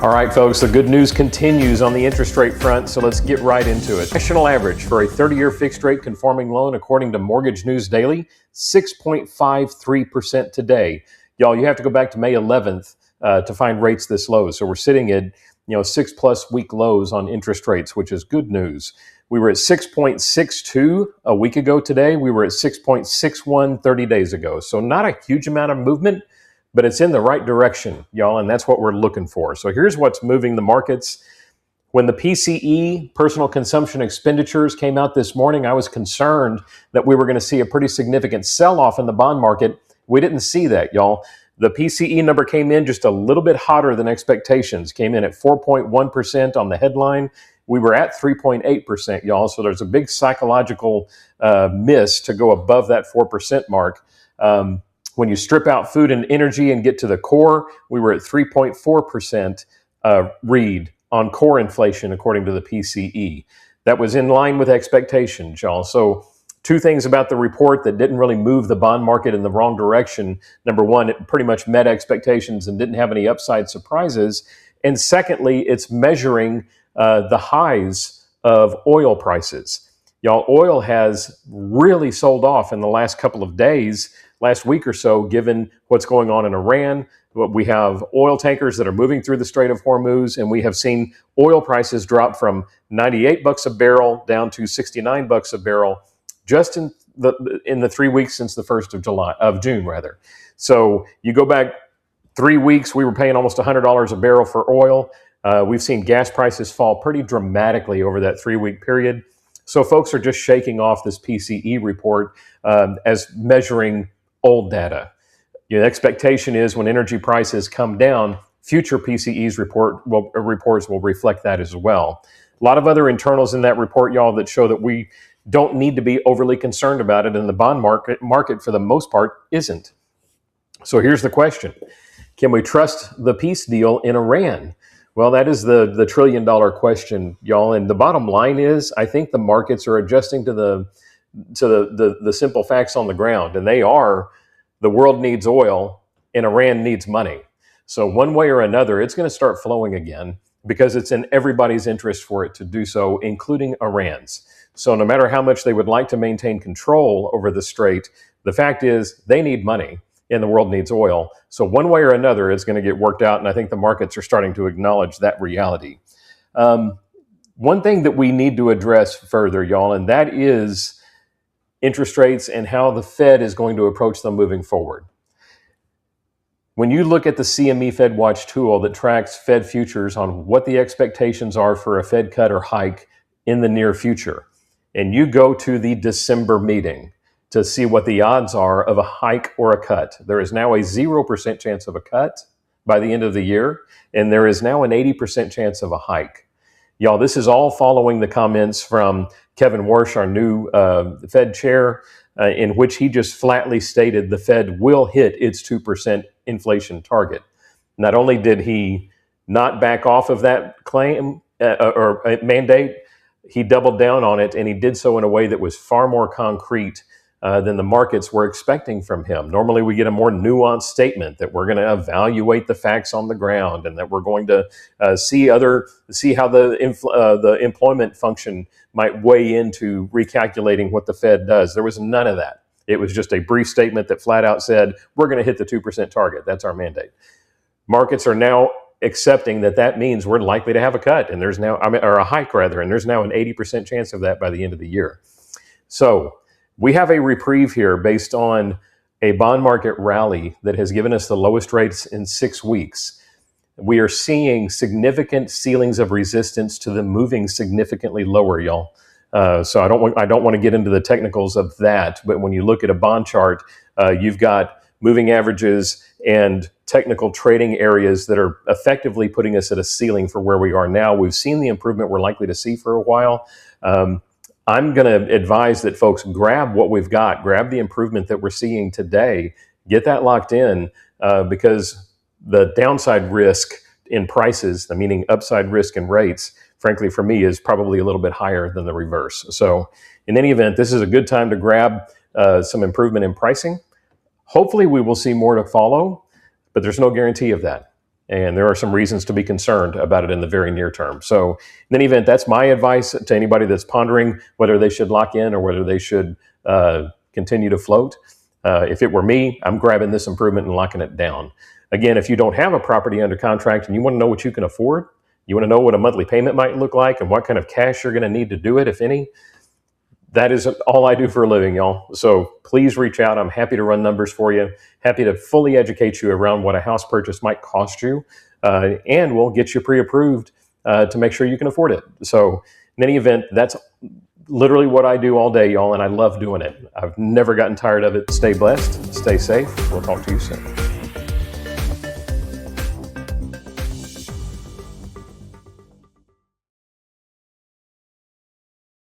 All right, folks, the good news continues on the interest rate front, so let's get right into it. National average for a 30-year fixed rate conforming loan, according to Mortgage News Daily, 6.53% today. Y'all, you have to go back to May 11th to find rates this low. So we're sitting at 6+ week lows on interest rates, which is good news. We were at 6.62 a week ago today. We were at 6.61 30 days ago. So not a huge amount of movement, but it's in the right direction, y'all, and that's what we're looking for. So here's what's moving the markets. When the PCE, personal consumption expenditures, came out this morning, I was concerned that we were going to see a pretty significant sell-off in the bond market. We didn't see that, y'all. The PCE number came in just a little bit hotter than expectations, came in at 4.1% on the headline. We were at 3.8%, y'all, so there's a big psychological miss to go above that 4% mark. When you strip out food and energy and get to the core, we were at 3.4% read on core inflation, according to the PCE. That was in line with expectations, y'all. So two things about the report that didn't really move the bond market in the wrong direction. Number one, it pretty much met expectations and didn't have any upside surprises. And secondly, it's measuring the highs of oil prices. Y'all, oil has really sold off in the last couple of days, last week or so, given what's going on in Iran. We have oil tankers that are moving through the Strait of Hormuz, and we have seen oil prices drop from $98 a barrel down to $69 a barrel just in the 3 weeks since the 1st of June. So you go back 3 weeks, we were paying almost $100 a barrel for oil. We've seen gas prices fall pretty dramatically over that 3-week period. So folks are just shaking off this PCE report as measuring old data. The expectation is when energy prices come down, future PCE's reports will reflect that as well. A lot of other internals in that report, y'all, that show that we don't need to be overly concerned about it, and the bond market for the most part isn't. So here's the question. Can we trust the peace deal in Iran? Well, that is the trillion-dollar question, y'all. And the bottom line is, I think the markets are adjusting to the simple facts on the ground, and they are: the world needs oil and Iran needs money. So one way or another, it's going to start flowing again because it's in everybody's interest for it to do so, including Iran's. So no matter how much they would like to maintain control over the strait, the fact is they need money and the world needs oil. So one way or another, it's going to get worked out, and I think the markets are starting to acknowledge that reality. One thing that we need to address further, y'all, and that is interest rates and how the Fed is going to approach them moving forward. When you look at the CME Fed Watch tool that tracks Fed futures on what the expectations are for a Fed cut or hike in the near future, and you go to the December meeting to see what the odds are of a hike or a cut, there is now a 0% chance of a cut by the end of the year, and there is now an 80% chance of a hike. Y'all, this is all following the comments from Kevin Warsh, our new Fed chair, in which he just flatly stated the Fed will hit its 2% inflation target. Not only did he not back off of that claim or mandate, he doubled down on it, and he did so in a way that was far more concrete than the markets were expecting from him. Normally, we get a more nuanced statement that we're going to evaluate the facts on the ground and that we're going to see how the employment function might weigh into recalculating what the Fed does. There was none of that. It was just a brief statement that flat out said, we're going to hit the 2% target. That's our mandate. Markets are now accepting that means we're likely to have a cut, and there's now, or a hike rather, and there's now an 80% chance of that by the end of the year. So we have a reprieve here based on a bond market rally that has given us the lowest rates in 6 weeks. We are seeing significant ceilings of resistance to them moving significantly lower, y'all. So I don't want to get into the technicals of that, but when you look at a bond chart, you've got moving averages and technical trading areas that are effectively putting us at a ceiling for where we are now. We've seen the improvement we're likely to see for a while. I'm going to advise that folks grab what we've got, grab the improvement that we're seeing today, get that locked in, because the downside risk in prices, meaning upside risk in rates, frankly, for me, is probably a little bit higher than the reverse. So in any event, this is a good time to grab some improvement in pricing. Hopefully we will see more to follow, but there's no guarantee of that. And there are some reasons to be concerned about it in the very near term. So in any event, that's my advice to anybody that's pondering whether they should lock in or whether they should continue to float. If it were me, I'm grabbing this improvement and locking it down. Again, if you don't have a property under contract and you want to know what you can afford, you want to know what a monthly payment might look like and what kind of cash you're going to need to do it, if any, that is all I do for a living, y'all. So please reach out. I'm happy to run numbers for you, happy to fully educate you around what a house purchase might cost you, and we'll get you pre-approved to make sure you can afford it. So in any event, that's literally what I do all day, y'all, and I love doing it. I've never gotten tired of it. Stay blessed, stay safe. We'll talk to you soon.